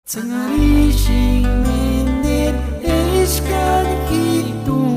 Tsangarishin mender eshkan hitumi.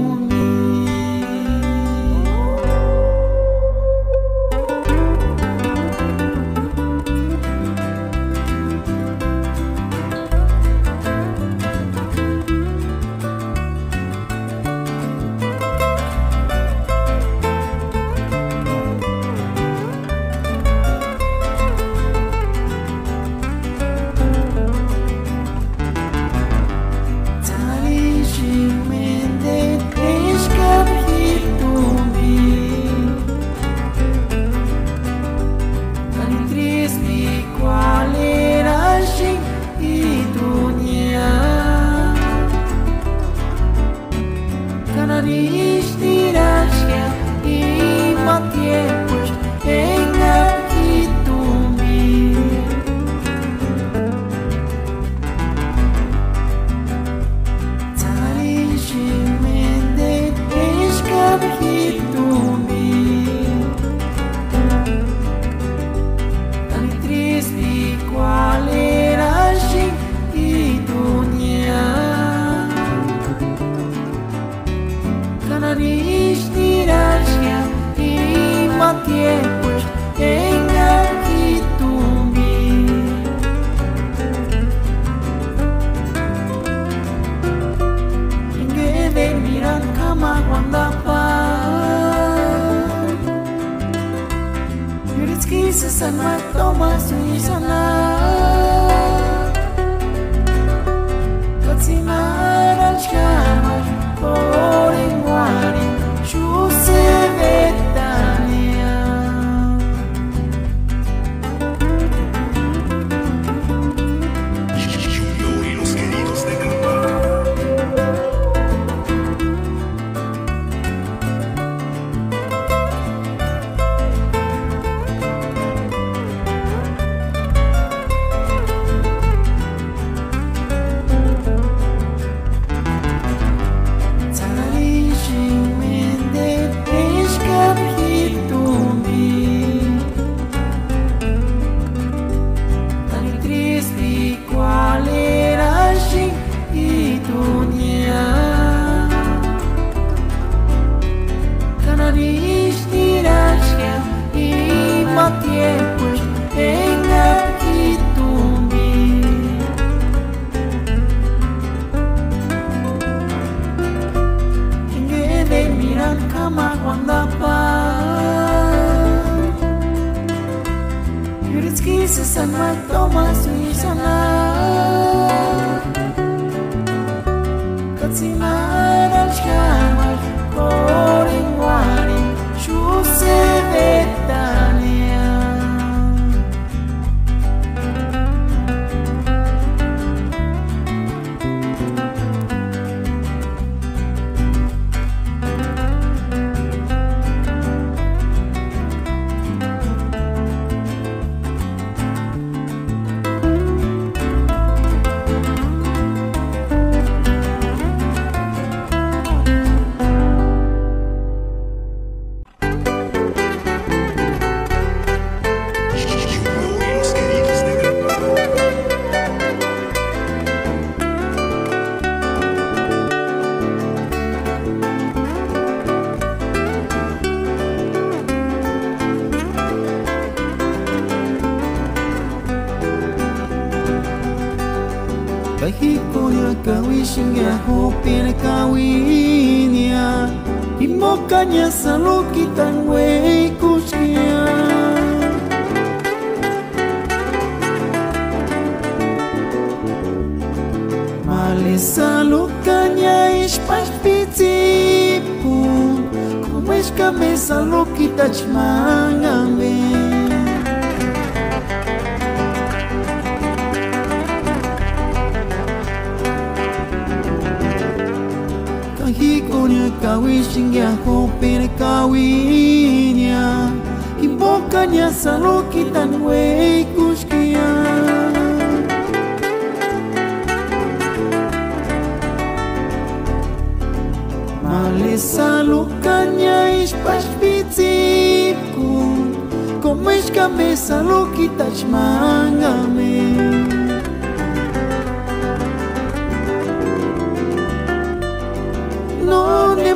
Como es cabeça louquita, mangame.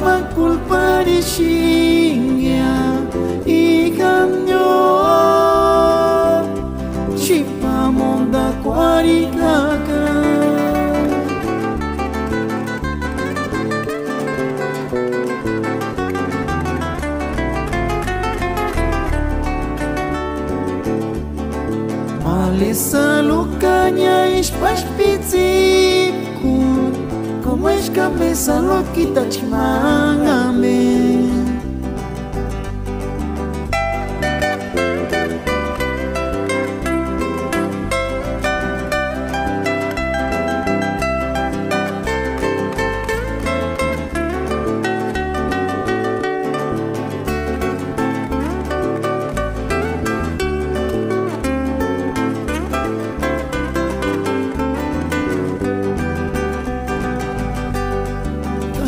lleva culpa de Xingia y Ganyo Chipa Monda Cuaricaca. Malesa lucanya ispaspitziku como es cabeza loquita chimangame.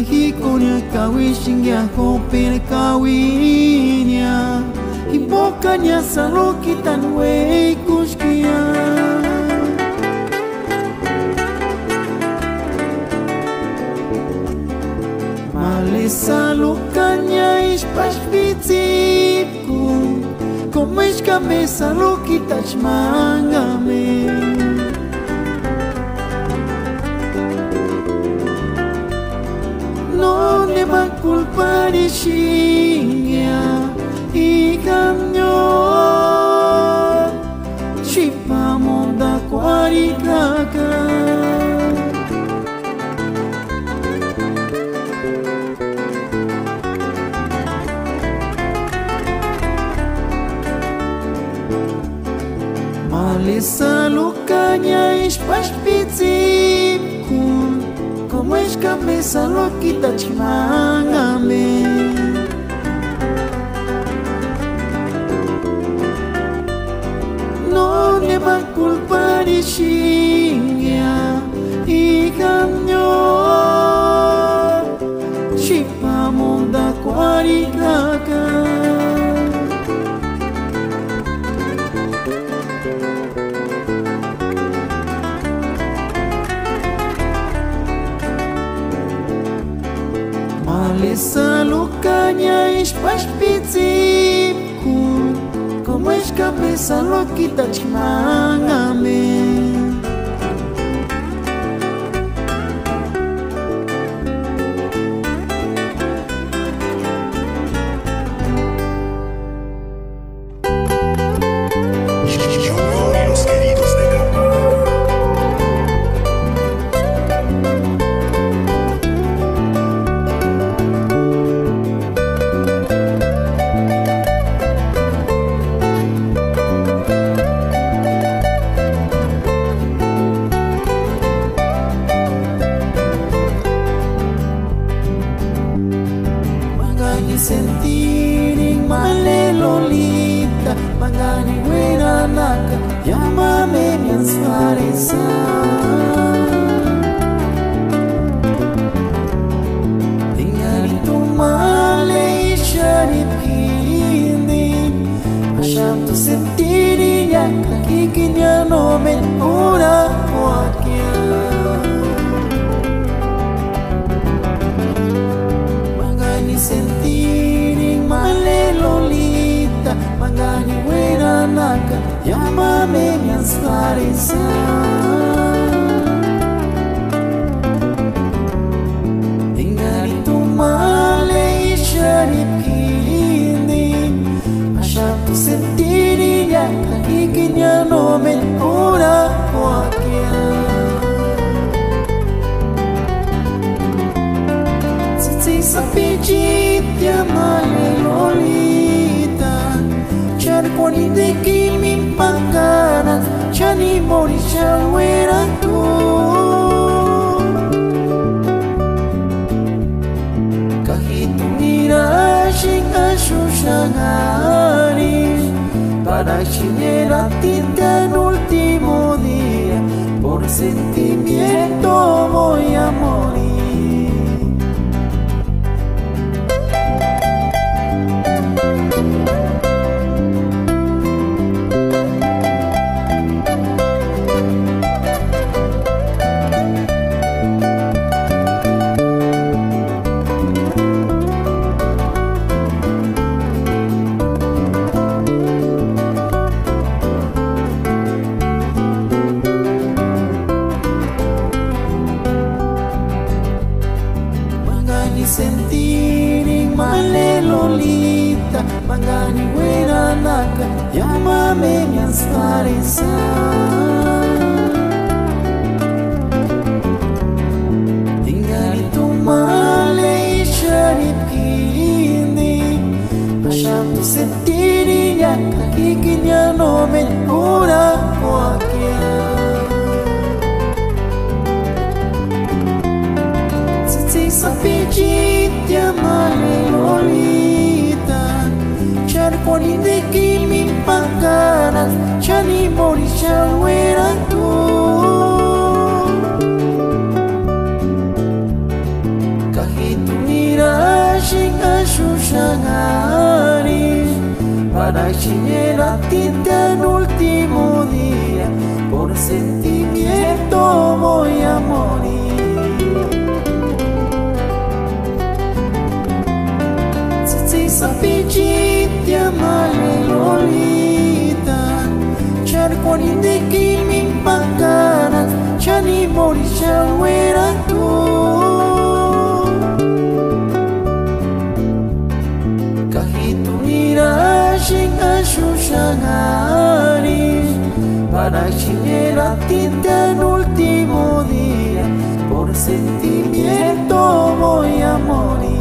Hikonya kawi Xingia kopere kawinya Hibokanya salokitan wei kuskia. Malesa lukanya ispaspitziku como es cabeza loquita chmangame. No lleva culpa de Xingia y Ganyo Chipa Monda Cuaricaca. Malesa lucanya ispaspitziku como es cabeza loquita chimangame. No lleva culpa de Xingia y Ganyo Chipa Monda Cuaricaca. Malesa lucanya ispaspitziku como es cabeza loquita chimangame. Sentir en male lolita, pagani buena naca, llámame mi ansvareza. Tingalito male y sharipindi, asyam tu sentir ya kakikinya no men ura wakia. Sentir en male lolita, pagani buena naca, llámame mi ansvareza. Tingalito male y sharipindi, asyam tu sentir ya kakikinya no men ura wakia. Sapijitya male lolita, chani poni de kimi pangana, chani mori chalwera tu. Kahit mirashing asyushangari, para chinera tinta en último día, por sentimiento voy a morir. tinggal itu Malaysia di kini masyarakat sendirinya kakinya nomen una wakia sisi sapijit ya malolita charco ni de kimi pangana chani morisha wera tu kahit mirashing asushangaris para chinera tinta en último día por sentimiento voy a morir si sapijit ya malolita charco ni de kimi pangana chani morisha wera tu kahit mirashing asushangaris para chinera tinta en último día por sentimiento voy a morir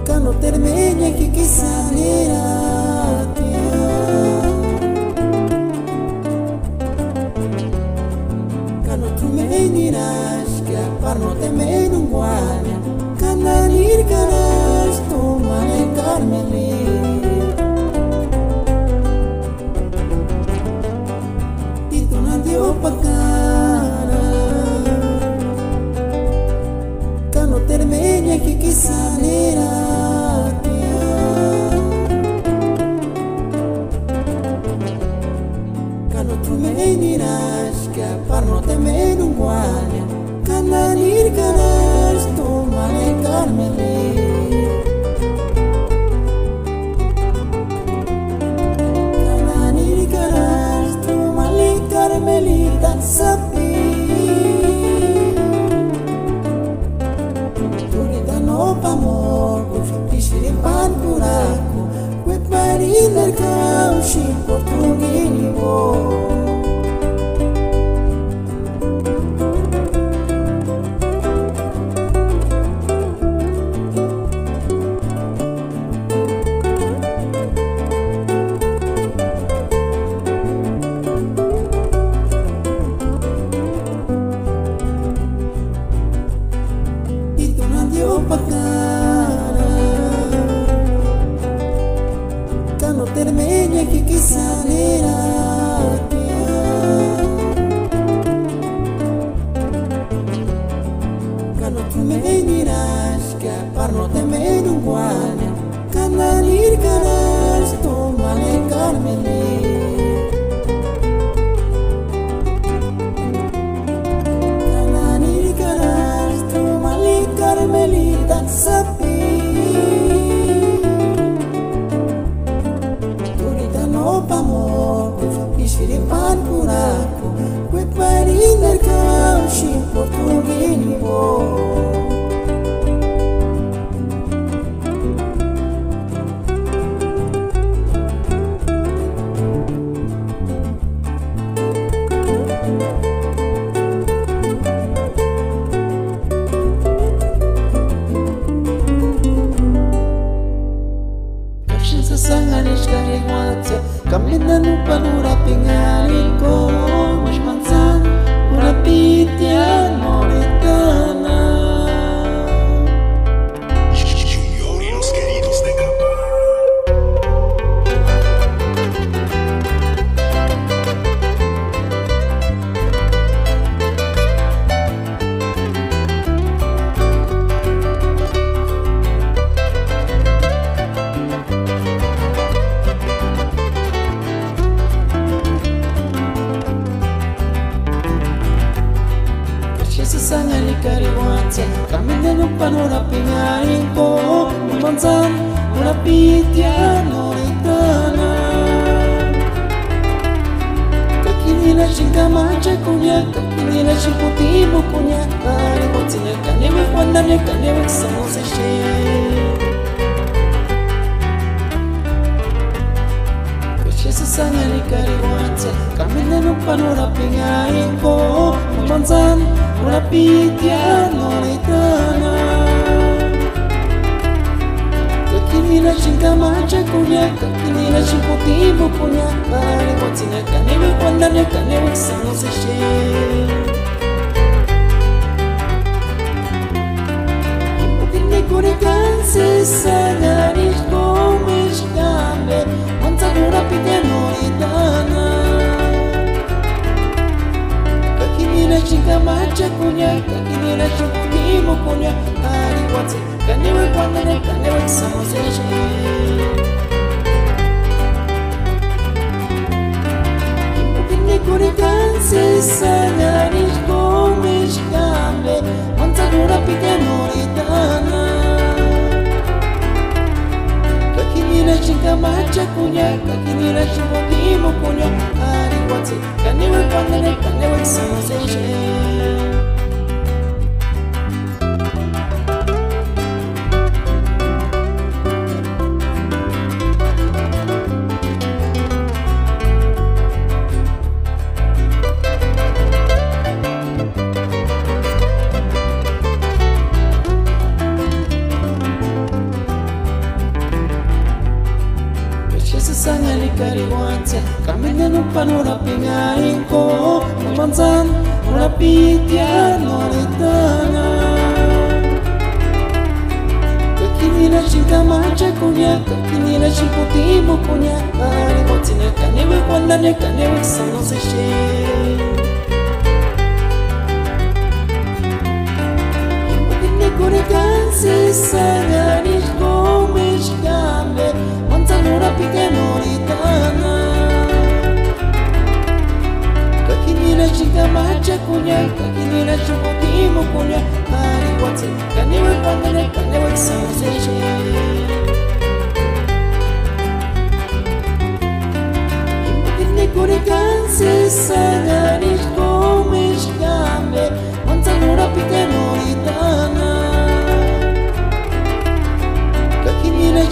Kano termenya kikisanera Kano tumeniras que parno te menunguanya Kananir kanas tu mane karmeli Itu nanti opakana Kano termenya kikisanera Kano tumeniras que parno te menunguanya Kananir kanas tu mane karmeli Kananir kanas tu mane karmelita sapi Pamor, pisiripan kuraku, kue parinar kau si portugini bo. Itu nanti opakana Kano termenya kikisanera Kano tumeniras que parno te menunguanya Kananir kanas tu mane karmeli Kananir kanas tu mane karmelita sapi Turita no pamor pisiripan kuraku kue parinar kau si portugini bo sanga ni kariwate kamine no panora pingain ko manzan una pitia no itana kakini shinga macha kunya kakini shiputimu kunya ari kotina kaneme kwanda ne kaneme samose she sanga ni kariwate kamine no panora pingain ko manzan una pitia no itana kakini shinga macha kunya kakini shiputimu kunya ari kotina kaneme kwanda ne kaneme samose she Kurikansi sangaris komish kambe Manzagura piteno itana Kakimina shinga macha kunya Kakimina shukutimu kunya Ari wate kanewe kwandane kanewe kisamoseshe Kurikansi sangaris komish kambe Manzagura piteno itana Shinga macha kunya kakini shimutimu kunya ari wate kanewe kwandane kanewe kisamoseshe sanga ni kariwate kamine no panora pingain ko manzan una pitia no itana kakini shinga macha kunya kakini shiputimu kunya ari kotina kanewe kwandane kanewe kisamoseshe Kurikansi sanga ni komish kambe Manzanura piteno itana Kakini shinga macha kunya Kakini shukutimu kunya Ari wate kanewe kwandane kanewe kisamoseshe Kurikansi sanga ni komish kambe Manzanura piteno itana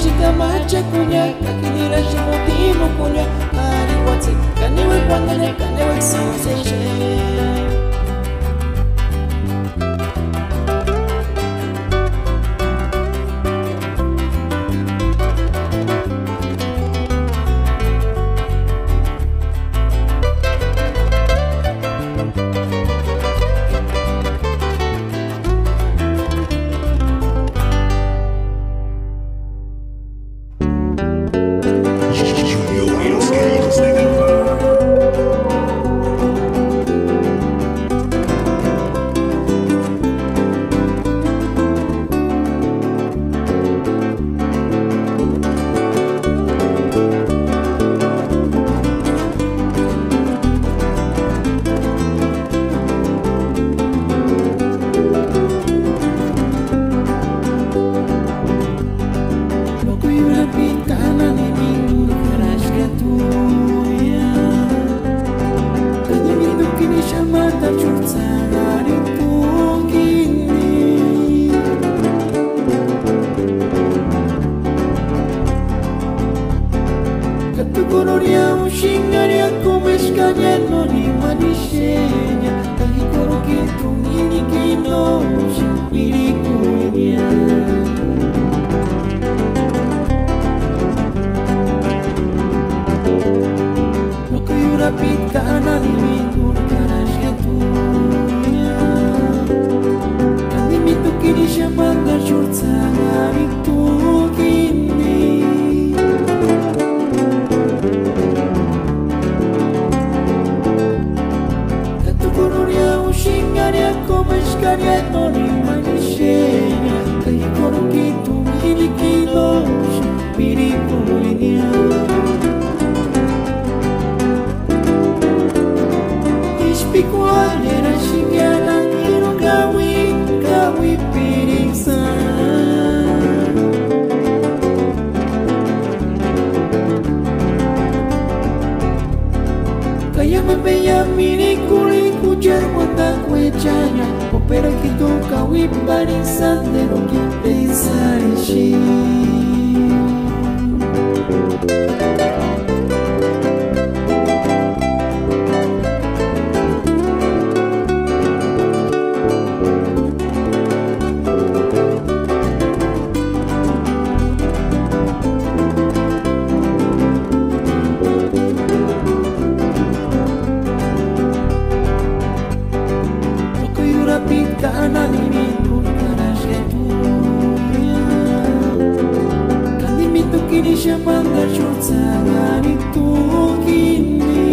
Shinga macha kunya kakini shimutimu kunya ari wate kanewe kwandane kanewe kisamoseshe Picual era xingar, não wipari sandero que pensar em ti. Pikana nini tukana shetuya Kandi mitu kini shamanda chutagani tukini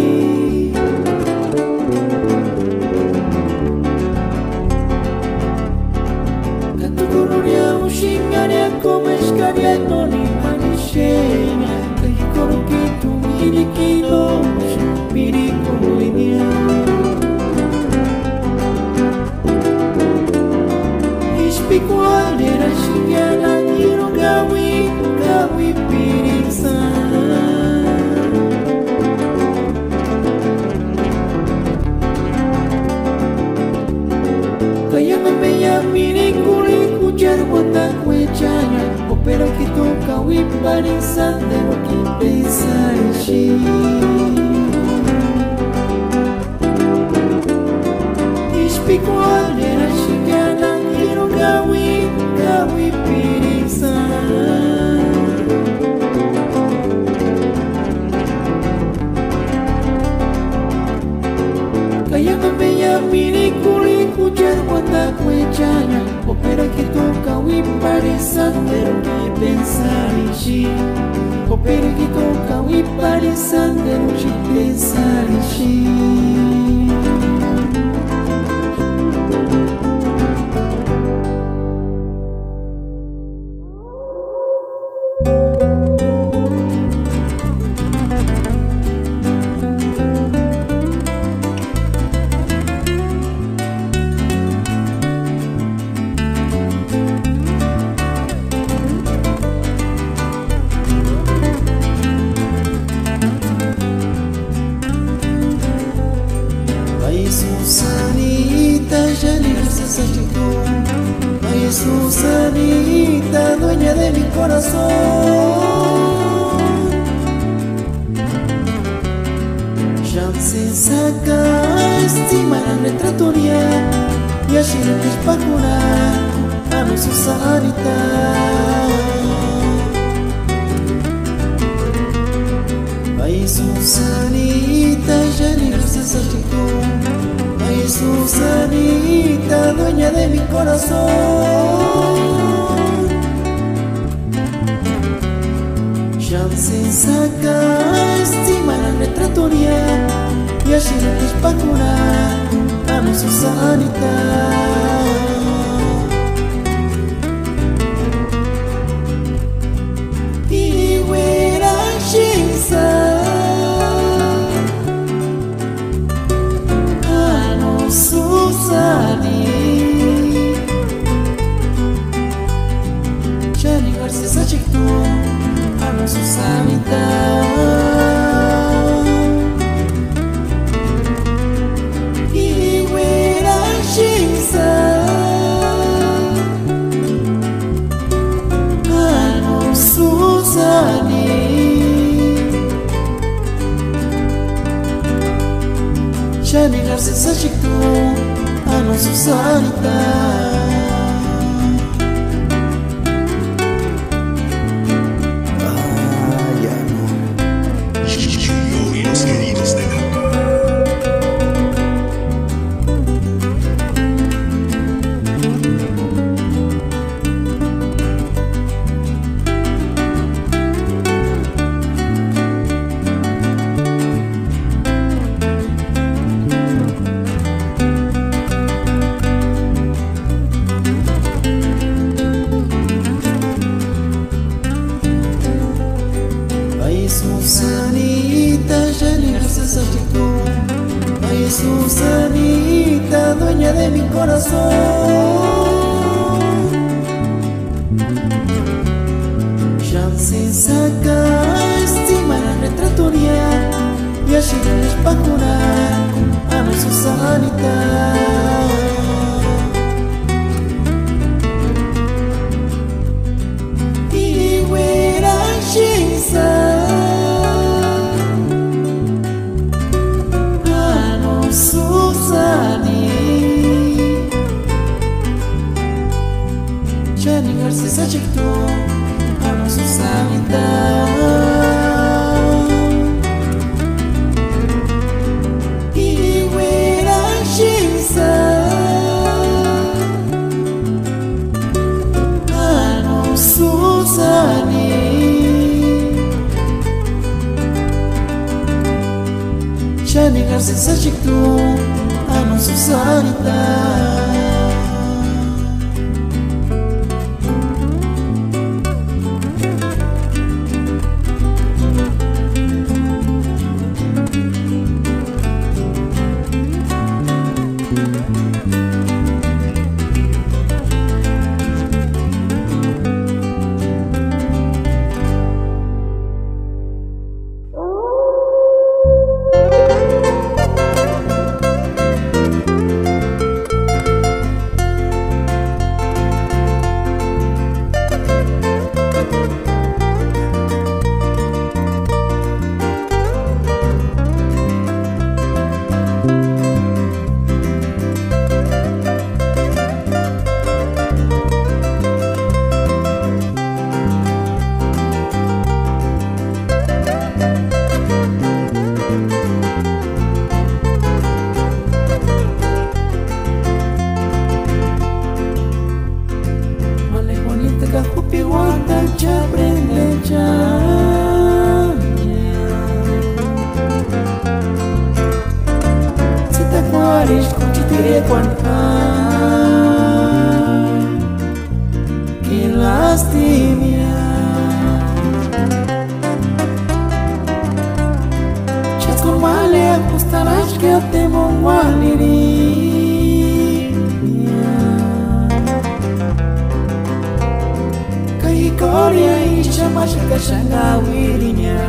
Katukururia ushingaria komeshkaria noni manishenya Kahikoro kitu milikilo mirikulinia Pikualera shigana niro gawi pirisa Kaya memeya miri kuri kujar wanda kwechanya Opera kitu kawi parisa dero ki pensar em ti Pikualera shigana gawi pirisa Kaya memeya miri kuri kujar wanda kwechanya Opera kitu gawi parisa dero ki pensar em ti Opera kitu gawi parisa dero ki pensar em ti Susanita, ya ni gracias a Chico. Ay, Susanita, dueña de mi corazón. Ya se saca, estima la retratoria. Y allí no es para curar a mi Susanita. Ay, Susanita, ya ni gracias a Chico. Ay, Susanita, dueña de mi corazón. Ya se saca, estima la retratoria. Y allí no es para curar a mi Susanita. Y huera shisa Susani Jani Garces a Chico Amo Susanita Y huera shisa Amo Susani Jani Garces a Chico Amo Susanita Y los queridos de Susanita, ya ni gracias a Chico. Ay, Susanita, dueña de mi corazón. Ya se saca, estima la retratoria. Y allí no es para curar a mi Susanita. sasakto ano susalita iwera shinsa ano susani shani kasi sasakto ano susalita Quan que lastimia Chas con male acostarás que te mongualiria Kai korea y chamas que shanga wirinya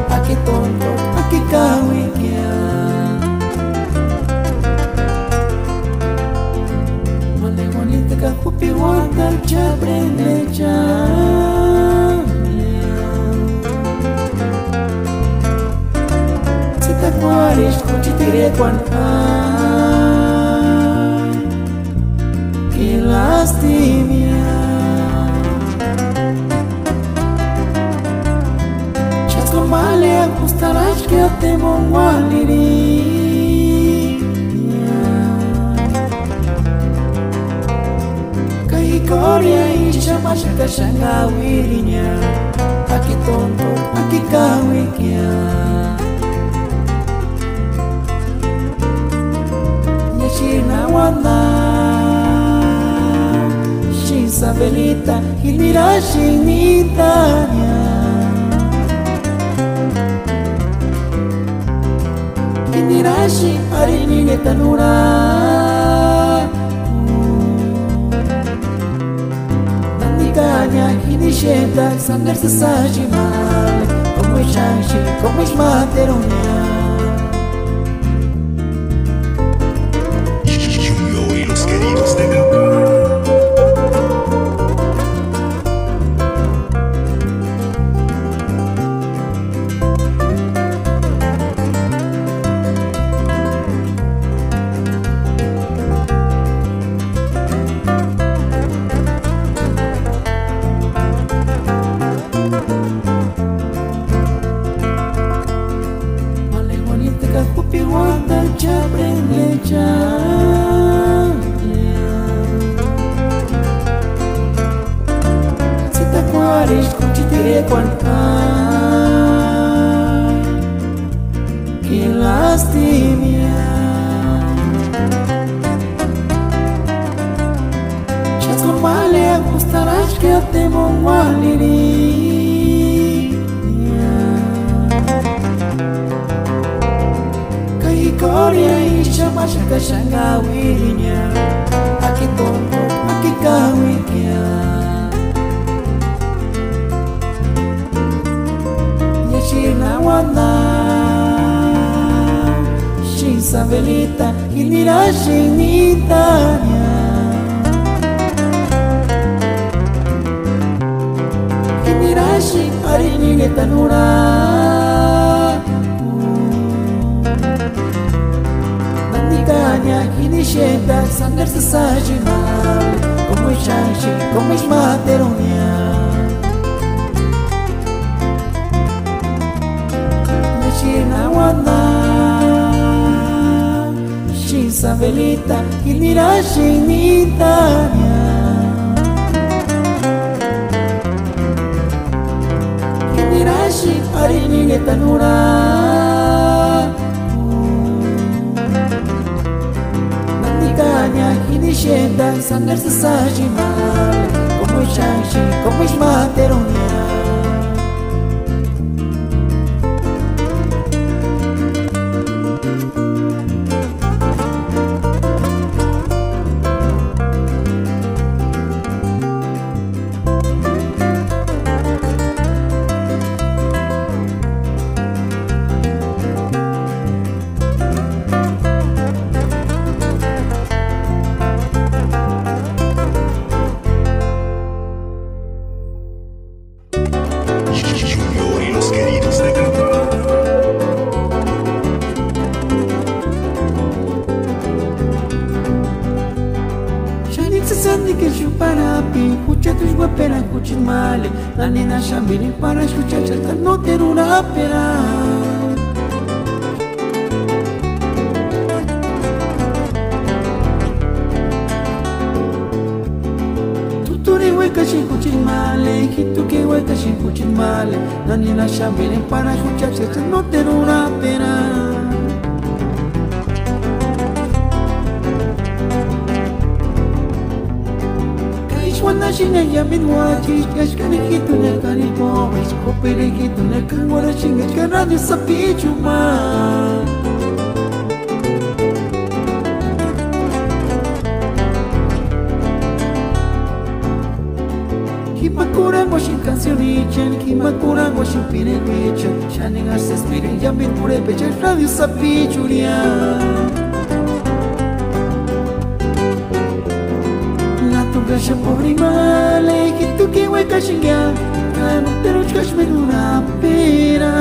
Aki tonto, aki kawikia Kakupi wanda chabrele chamia Sita kuarish kuchitire kwan ay Que lastimia Chas con male acostarás que te mongualiria Korea y chamas que shanga wirinya Aki tonto, aki kawikia Nyashina wanda Shinsa velita Hindira shinitanya Hindira shin harinine tanura Inishenta sangar sasaji mal Como es chanchi, como es materonia Julio y los queridos de Gabo. Quan ay que lastimia Chas con male acostarás que te mongualiria Kai korea y chamas que shanga wirinya Aki tonto, aki kawikia China wanda Shinsa velita Hindira shinitanya Hindira shin harinine tanura Nandikanya hinishenta sangar sasaji mal Como chanchi, como es materonia. China wanda, shin sabelita, kinira shinitanya. Kinirashi arini netanura. Nandiganya kinishenda sangar sasajimal, como chanchi, como es materonia. Junior y los queridos de Gama. Shanitsa sandi que chuparapi, cucha tus guapera cuchimale, la nena shambiri para escuchar chata no ter una pera. Tuturi hueca sin cuchimale, hitu que hueca sin cuchimale, la nena shambiri para escuchar chata no ter una pera. Wana shinga ya midwachi, kashkani kitu na kanipo, iskopere kitu na kangwara shinga karadi sa pichuma. Kimakura washin cancionichan, kimakura washin pireguichan, shaning arses miren ya midpure pecha radio sa pichuria. Gasha pobre male, que tu que hueca xingar, cano teros cashme una pera.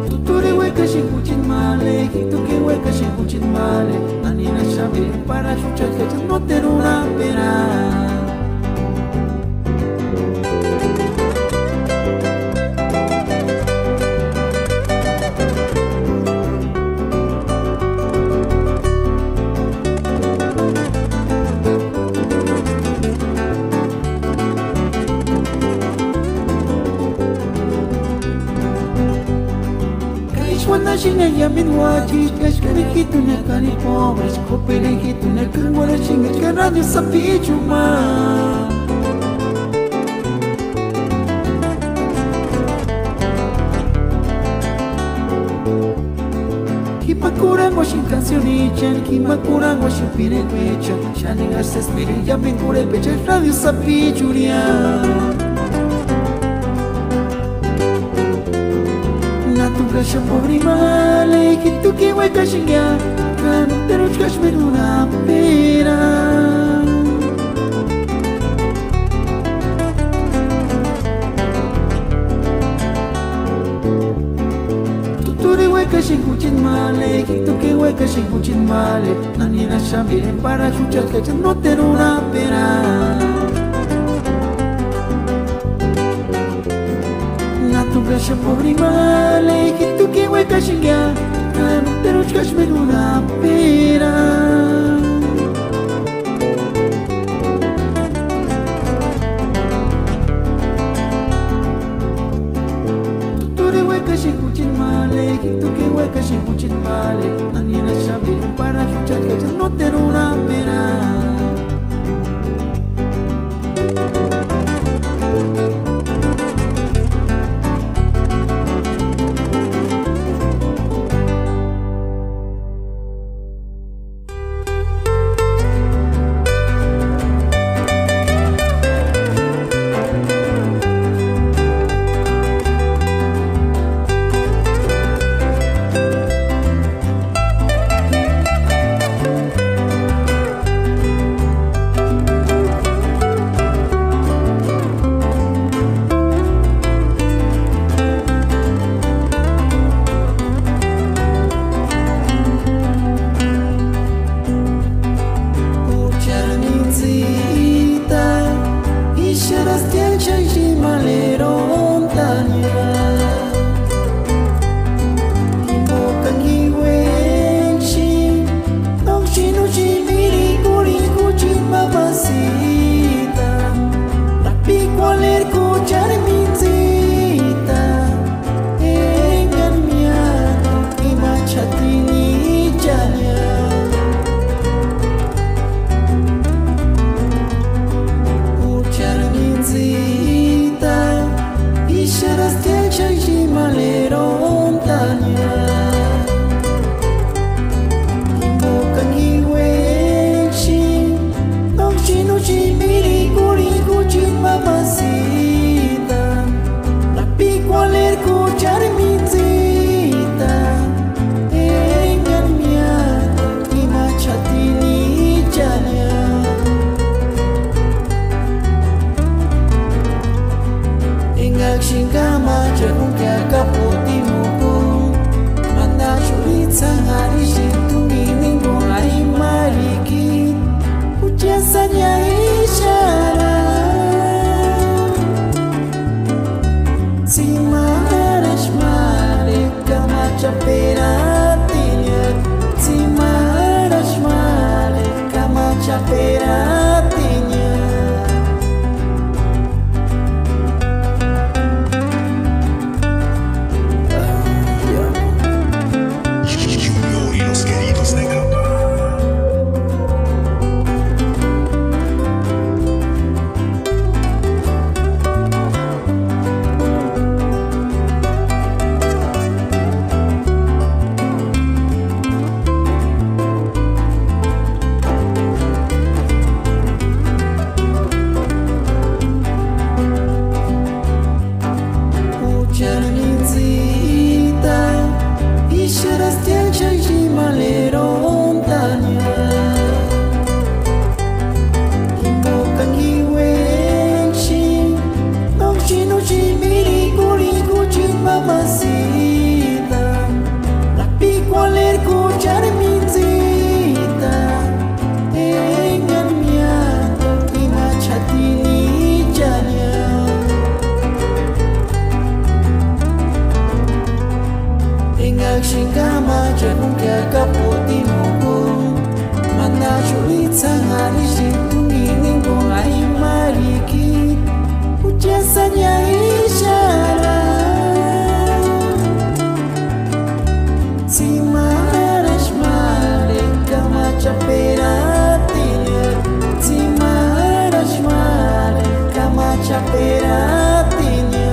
Tuturi hueca xinguchin male, que tu que hueca xinguchin male, nanina xabe para chuchar que no ter una pera. Wana shinga ya midwachi, kashkani kitu na kanipo, iskopere kitu na kangwara shinga karadi sa pichuma. Kimakura washin cancionichan, kimakura washin pireguichan, shaning arses miren ya midpure pecha radio sa pichuria. Gasha pobre male, que tu que hueca xingar, cano teros cashme una pera. Tuturi hueca xinguchin male, que tu que hueca xinguchin male, nanina shambire para chuchar que no ter una pera. Gasha pobre male, que tu que hueca xingar, cano teros cashme una pera. Tuturi hueca xinguchin male, que tu que hueca xinguchin male, nanina shambire para chuchar que no ter una pera. Shingama Januka Kapotimo Manda Julitza Harishi Ningo Aimariki Uchesanya Ishara Timarashmale Kama Chaperatilha Timarashmale Kama Chaperatilha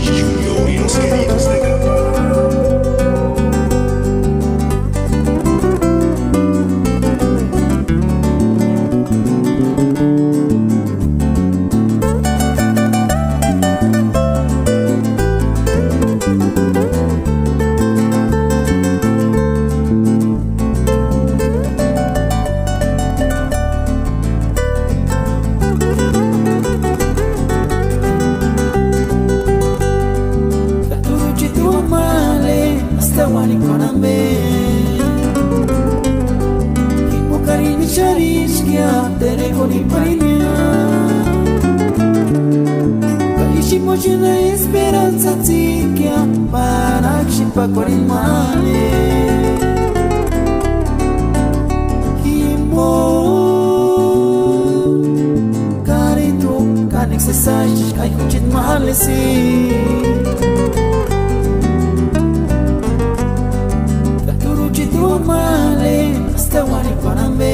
Junior y los queridos de Granada. Wani konambe Hipokari chariskia tere koni parinia Kaishimo china esperanza tikia para kshipa korimale Himo Karito kanik sesaj kai kuchit mahalesi Male, hasta wani panambe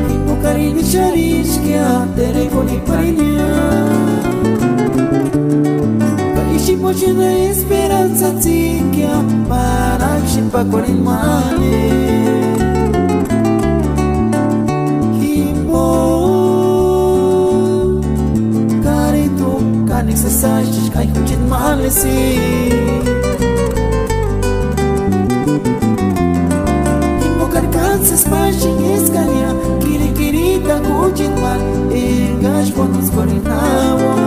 Hipokari ni chariskia tere koni parinia Kaishi mochina esperanza tikia para kshipa koni male Himo Karito kanik sesaj kai kuchit male si Carcansas páginas escanear Kirikirita continuar Engas quando nos correntavam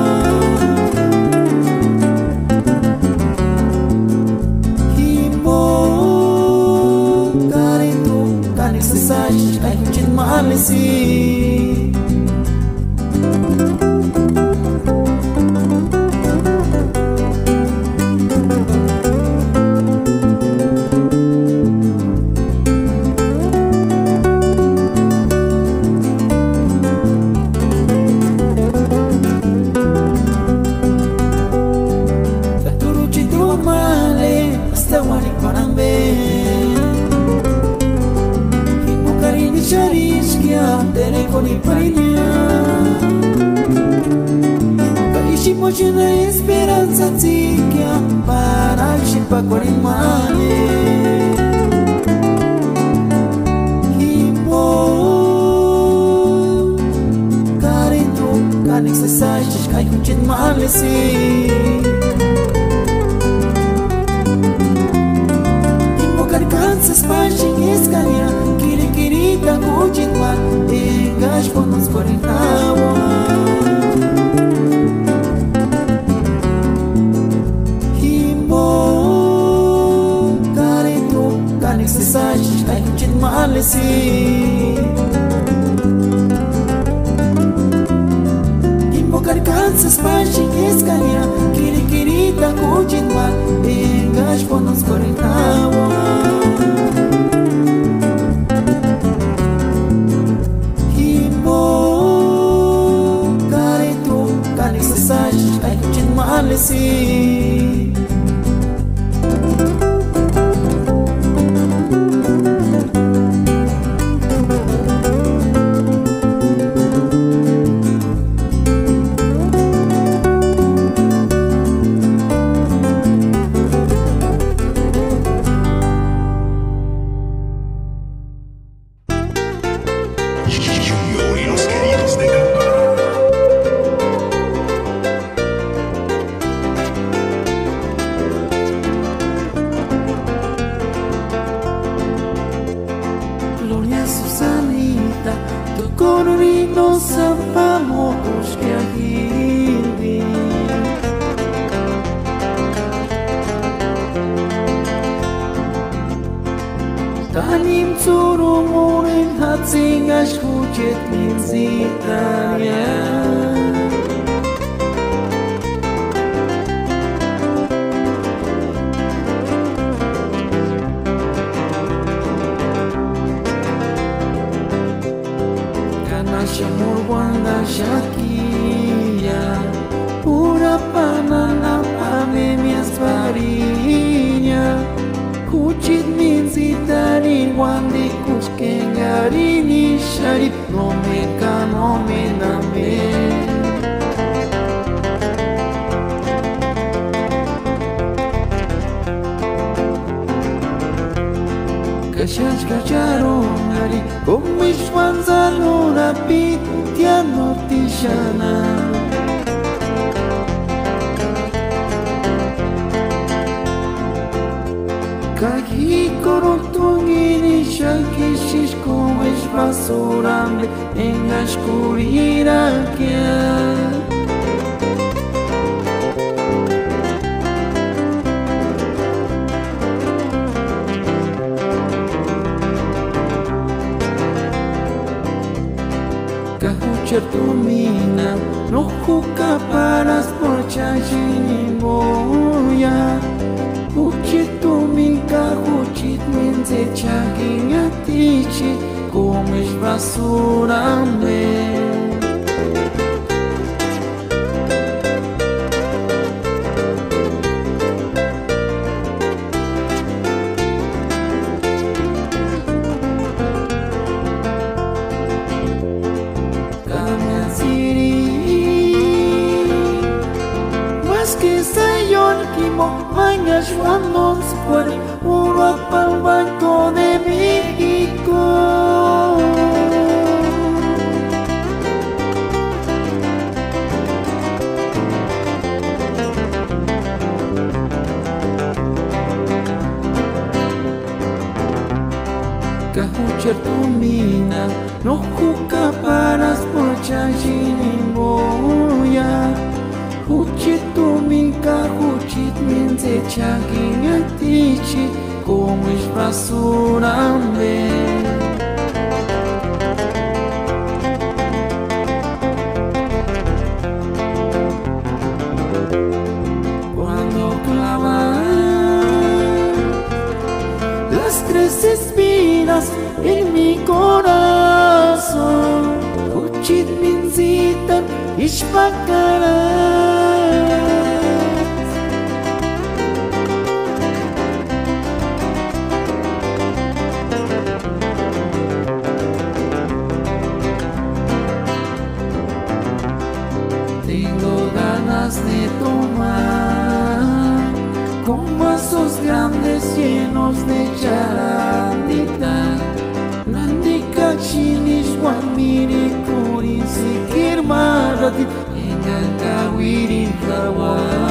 Himo Carento Canex mensagem Cai continuar assim tere koni parinia Kaishi mochina esperanza tikia para kshipa korimale Himo Karito kanik sesaj kai kuchit malesi Himo Carcansas páginas escanear Kirikirita continuar Engas quando nos correntavam Himo Carento Canex mensagem Cai kuchit malesi Himo Carcansas páginas escanear Kirikirita continuar Engas quando nos correntavam Cai kuchit malesi Junior y los queridos de Granada. nim surumurin hatzingash huchet min zitanya. Shamur wanda shakia pura panana pandemias varinya kuchit minzitari wandi kuchkengarini sharip no me name. Kashash kacharon ari komishwanzalura pitya nortishana. Kaki korotungini shakishish komesh basurambe engash kurirakia. Chertumina no juca paras por chajinimoya Huchituminka huchit minze chaginatichi comes basurambe. Que sayon kimo mangas wandons por Europa al Banco de México. Cajucher domina, no juca paras por chajinimoya. Huchit tuminka huchit minze chaginatichi comes basurambe. Cuando clavan las tres espinas en mi corazón, huchit minzitan ishpakaran. Tengo ganas de tomar con vasos grandes llenos de charandita. Nandika chinish wamiri kurin sikir maratit engan kawirin kawan.